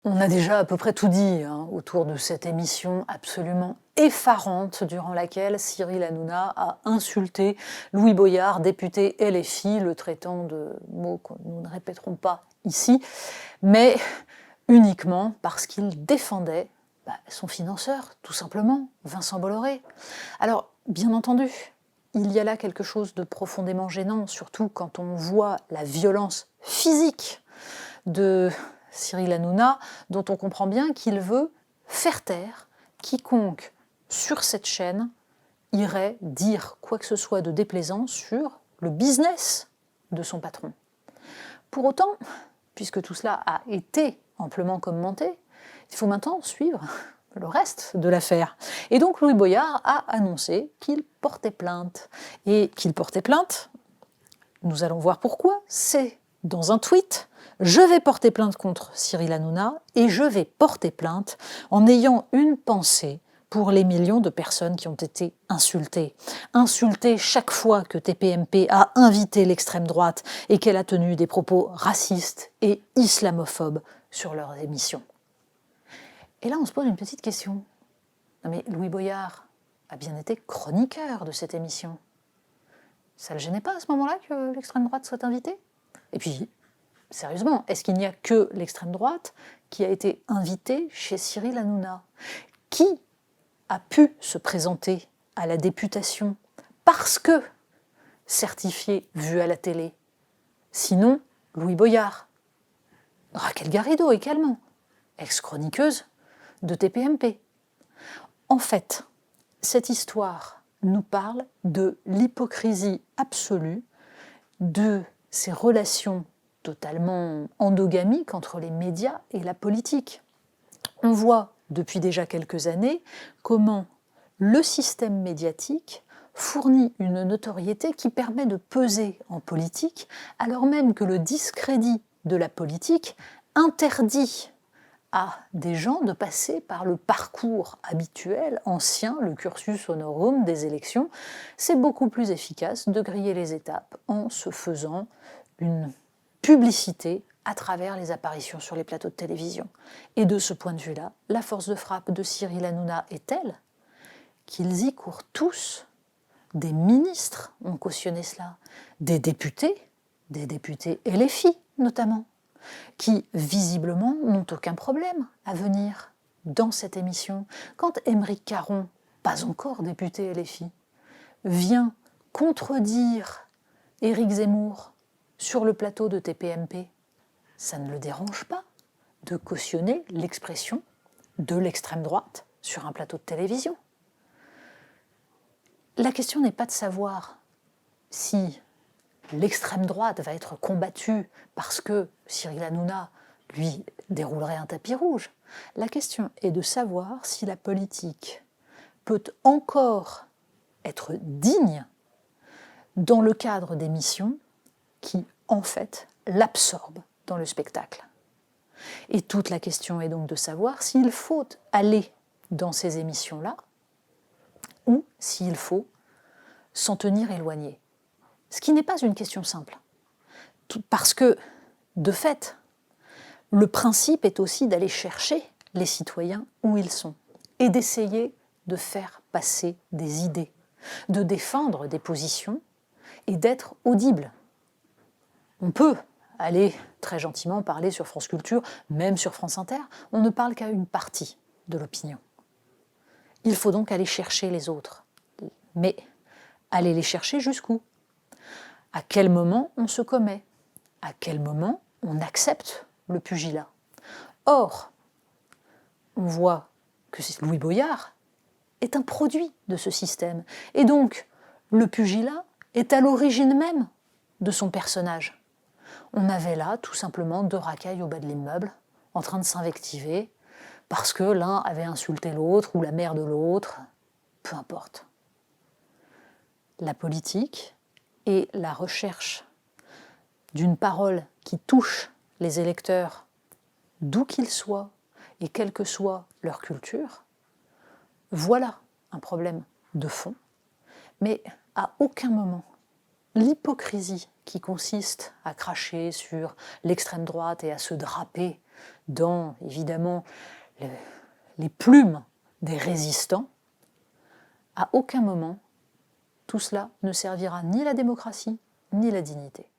On a déjà à peu près tout dit autour de cette émission absolument effarante durant laquelle Cyril Hanouna a insulté Louis Boyard, député LFI, le traitant de mots que nous ne répéterons pas ici, mais uniquement parce qu'il défendait son financeur, tout simplement, Vincent Bolloré. Alors, bien entendu, il y a là quelque chose de profondément gênant, surtout quand on voit la violence physique de Cyril Hanouna, dont on comprend bien qu'il veut faire taire quiconque, sur cette chaîne, irait dire quoi que ce soit de déplaisant sur le business de son patron. Pour autant, puisque tout cela a été amplement commenté, il faut maintenant suivre le reste de l'affaire. Et donc Louis Boyard a annoncé qu'il portait plainte. Et qu'il portait plainte, nous allons voir pourquoi, c'est dans un tweet: je vais porter plainte contre Cyril Hanouna et je vais porter plainte en ayant une pensée pour les millions de personnes qui ont été insultées. Insultées chaque fois que TPMP a invité l'extrême droite et qu'elle a tenu des propos racistes et islamophobes sur leurs émissions. Et là, on se pose une petite question. Non mais Louis Boyard a bien été chroniqueur de cette émission. Ça ne le gênait pas à ce moment-là que l'extrême droite soit invitée? Et puis, sérieusement, est-ce qu'il n'y a que l'extrême droite qui a été invitée chez Cyril Hanouna? Qui a pu se présenter à la députation parce que certifié vu à la télé? Sinon, Louis Boyard. Raquel Garrido également, ex-chroniqueuse de TPMP. En fait, cette histoire nous parle de l'hypocrisie absolue de ces relations totalement endogamiques entre les médias et la politique. On voit depuis déjà quelques années comment le système médiatique fournit une notoriété qui permet de peser en politique, alors même que le discrédit de la politique interdit à des gens de passer par le parcours habituel, ancien, le cursus honorum des élections. C'est beaucoup plus efficace de griller les étapes en se faisant une publicité à travers les apparitions sur les plateaux de télévision. Et de ce point de vue-là, la force de frappe de Cyril Hanouna est telle qu'ils y courent tous. Des ministres ont cautionné cela, des députés LFI notamment, qui visiblement n'ont aucun problème à venir dans cette émission. Quand Aymeric Caron, pas encore député LFI, vient contredire Éric Zemmour sur le plateau de TPMP, ça ne le dérange pas de cautionner l'expression de l'extrême droite sur un plateau de télévision. La question n'est pas de savoir si l'extrême droite va être combattue parce que Cyril Hanouna, lui, déroulerait un tapis rouge. La question est de savoir si la politique peut encore être digne dans le cadre d'émissions qui, en fait, l'absorbent dans le spectacle. Et toute la question est donc de savoir s'il faut aller dans ces émissions-là ou s'il faut s'en tenir éloigné. Ce qui n'est pas une question simple. Parce que, de fait, le principe est aussi d'aller chercher les citoyens où ils sont et d'essayer de faire passer des idées, de défendre des positions et d'être audible. On peut aller très gentiment parler sur France Culture, même sur France Inter, on ne parle qu'à une partie de l'opinion. Il faut donc aller chercher les autres. Mais aller les chercher jusqu'où? À quel moment on se commet? À quel moment on accepte le pugilat? Or, on voit que Louis Boyard est un produit de ce système. Et donc, le pugilat est à l'origine même de son personnage. On avait là, tout simplement, deux racailles au bas de l'immeuble, en train de s'invectiver, parce que l'un avait insulté l'autre, ou la mère de l'autre, peu importe. La politique et la recherche d'une parole qui touche les électeurs, d'où qu'ils soient et quelle que soit leur culture, voilà un problème de fond. Mais à aucun moment, l'hypocrisie qui consiste à cracher sur l'extrême droite et à se draper dans, évidemment, les plumes des résistants, à aucun moment, tout cela ne servira ni la démocratie, ni la dignité.